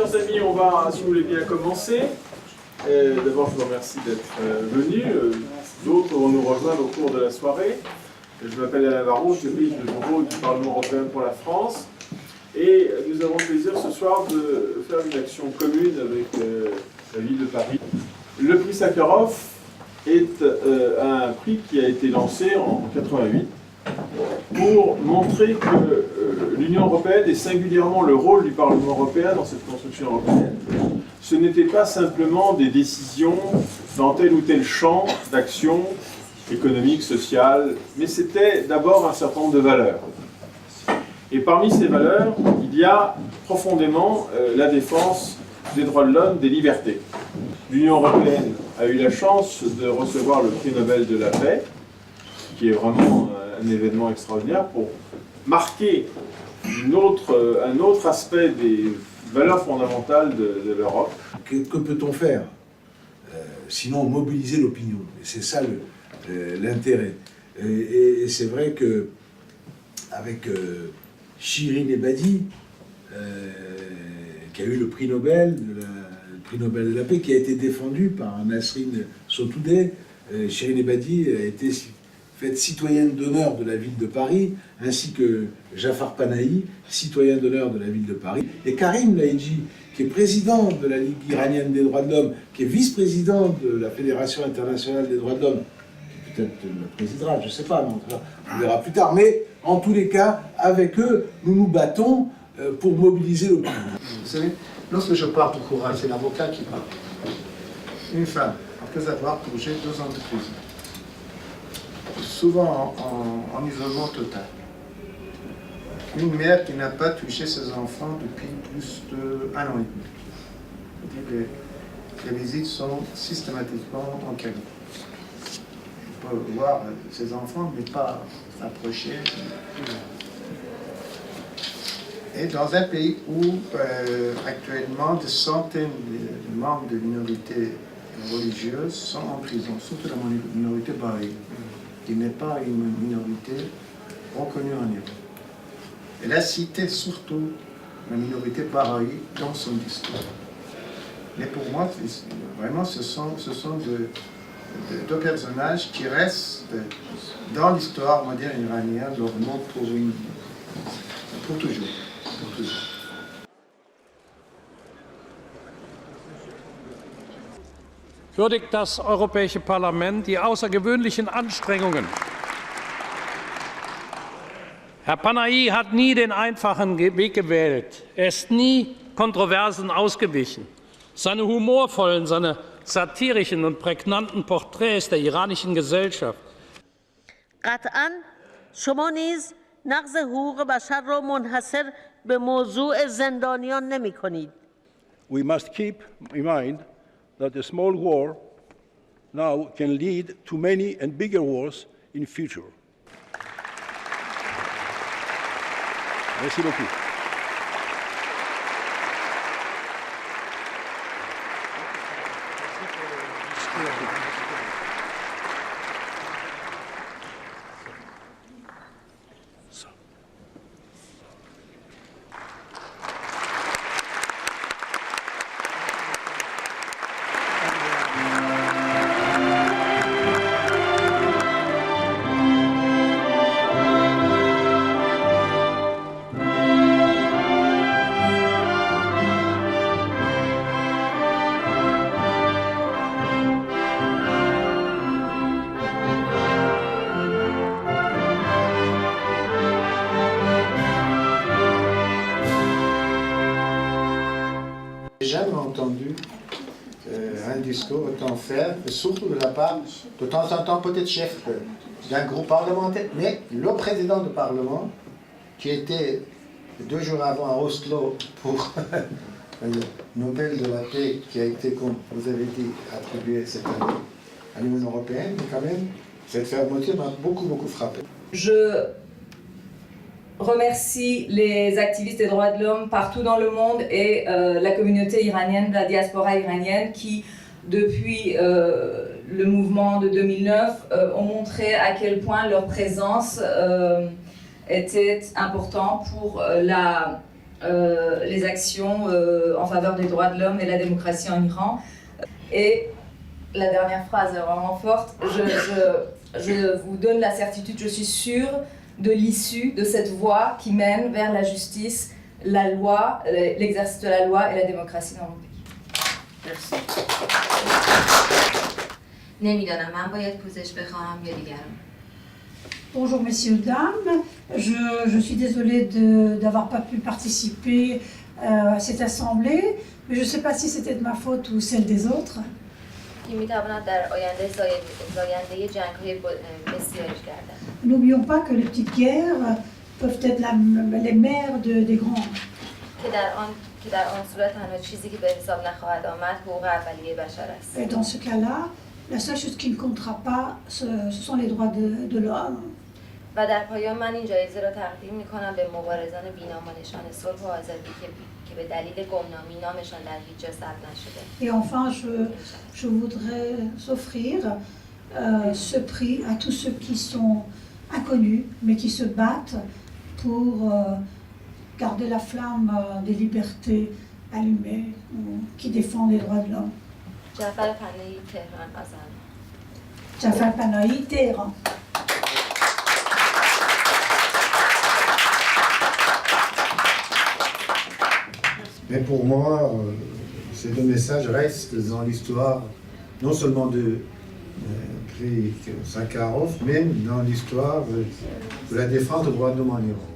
Chers amis, on va, si vous voulez bien, commencer. D'abord, je vous remercie d'être venus. D'autres vont nous rejoindre au cours de la soirée. Je m'appelle Alain Varron, je dirige le bureau du Parlement européen pour la France. Et nous avons le plaisir ce soir de faire une action commune avec la ville de Paris. Le prix Sakharov est un prix qui a été lancé en 1988 pour montrer que l'Union européenne, et singulièrement le rôle du Parlement européen dans cette construction européenne, ce n'était pas simplement des décisions dans tel ou tel champ d'action économique, sociale, mais c'était d'abord un certain nombre de valeurs. Et parmi ces valeurs, il y a profondément la défense des droits de l'homme, des libertés. L'Union européenne a eu la chance de recevoir le prix Nobel de la paix, qui est vraiment un événement extraordinaire pour marquer un autre aspect des valeurs fondamentales de l'Europe. Que peut-on faire sinon mobiliser l'opinion? Et c'est ça l'intérêt. Et c'est vrai que avec Shirin Ebadi, qui a eu le prix Nobel de la paix, qui a été défendu par Nasrin Sotoudeh, Shirin Ebadi a été faite citoyenne d'honneur de la ville de Paris, ainsi que Jafar Panahi, citoyen d'honneur de la ville de Paris, et Karim Laïdji, qui est président de la Ligue iranienne des droits de l'homme, qui est vice-président de la Fédération internationale des droits de l'homme, qui peut-être le présidera, je ne sais pas, mais on verra plus tard. Mais en tous les cas, avec eux, nous nous battons pour mobiliser l'opinion. Vous savez, lorsque je parle de courage, c'est l'avocat qui parle. Une femme, après avoir purgé 2 ans de prison, souvent en isolement total. Une mère qui n'a pas touché ses enfants depuis plus d'1 an et demi. Les visites sont systématiquement en cabine. On peut voir ses enfants, mais pas s'approcher. Et dans un pays où actuellement des centaines de membres de minorités religieuses sont en prison, surtout la minorité bahaï, qui n'est pas une minorité reconnue en Iran. Elle a cité surtout la minorité bahaï dans son discours. Mais pour moi, vraiment, ce sont deux personnages qui restent dans l'histoire moderne iranienne, leur nom pour toujours. Würdigt das Europäische Parlament die außergewöhnlichen Anstrengungen. Herr Panahi hat nie den einfachen Weg gewählt. Er ist nie Kontroversen ausgewichen. Seine humorvollen, seine satirischen und prägnanten Porträts der iranischen Gesellschaft. قطعاً شما نیز نقض حقوق بشر را منحصر به موضوع زندانیان نمی‌کنید. We must keep in mind that a small war now can lead to many and bigger wars in future. Merci beaucoup. J'ai jamais entendu un discours autant faire, surtout de la part, de temps en temps peut-être chef d'un groupe parlementaire, mais le président du Parlement, qui était 2 jours avant à Oslo pour le Nobel de la paix, qui a été, comme vous avez dit, attribué cette année à l'Union européenne, mais quand même, cette fermeté m'a beaucoup frappé. Je remercie les activistes des droits de l'homme partout dans le monde et la communauté iranienne, la diaspora iranienne qui, depuis le mouvement de 2009, ont montré à quel point leur présence était importante pour la les actions en faveur des droits de l'homme et la démocratie en Iran. Et la dernière phrase est vraiment forte. Je vous donne la certitude, je suis sûre de l'issue de cette voie qui mène vers la justice, la loi, l'exercice de la loi et la démocratie dans mon pays. Merci. نمیدانم من باید پوزش بخواهم یا دیگران. Bonjour messieurs, dames. Je suis désolée d'avoir pas pu participer à cette assemblée, mais je ne sais pas si c'était de ma faute ou celle des autres. که میتواند در آینده زاینده جنگ‌های بسیاری گردد. N'oublions pas que les petites guerres peuvent être les mères des grandes. که در آن صورت تنها چیزی که به حساب نخواهد آمد حقوق اولیه بشر است. Et dans ce cas-là, la seule chose qui ne comptera pas, ce sont les droits de l'homme. و در پایان من این جایزه را تقدیم می‌کنم به مبارزان بینامانشان صلح و آزادی که به دلیل گمنامی نامشان در هیچ جا ثبت نشده. Et enfin, je voudrais s'offrir ce prix à tous ceux qui sont inconnus, mais qui se battent pour garder la flamme des libertés allumée, qui défendent les droits de l'homme. جعفر پناهی تهران آذربایجان. Jafar Panahi, Téhéran. Mais pour moi, ces deux messages restent dans l'histoire, non seulement de prix Sakharov, mais dans l'histoire de la défense des droits de l'homme en Iran.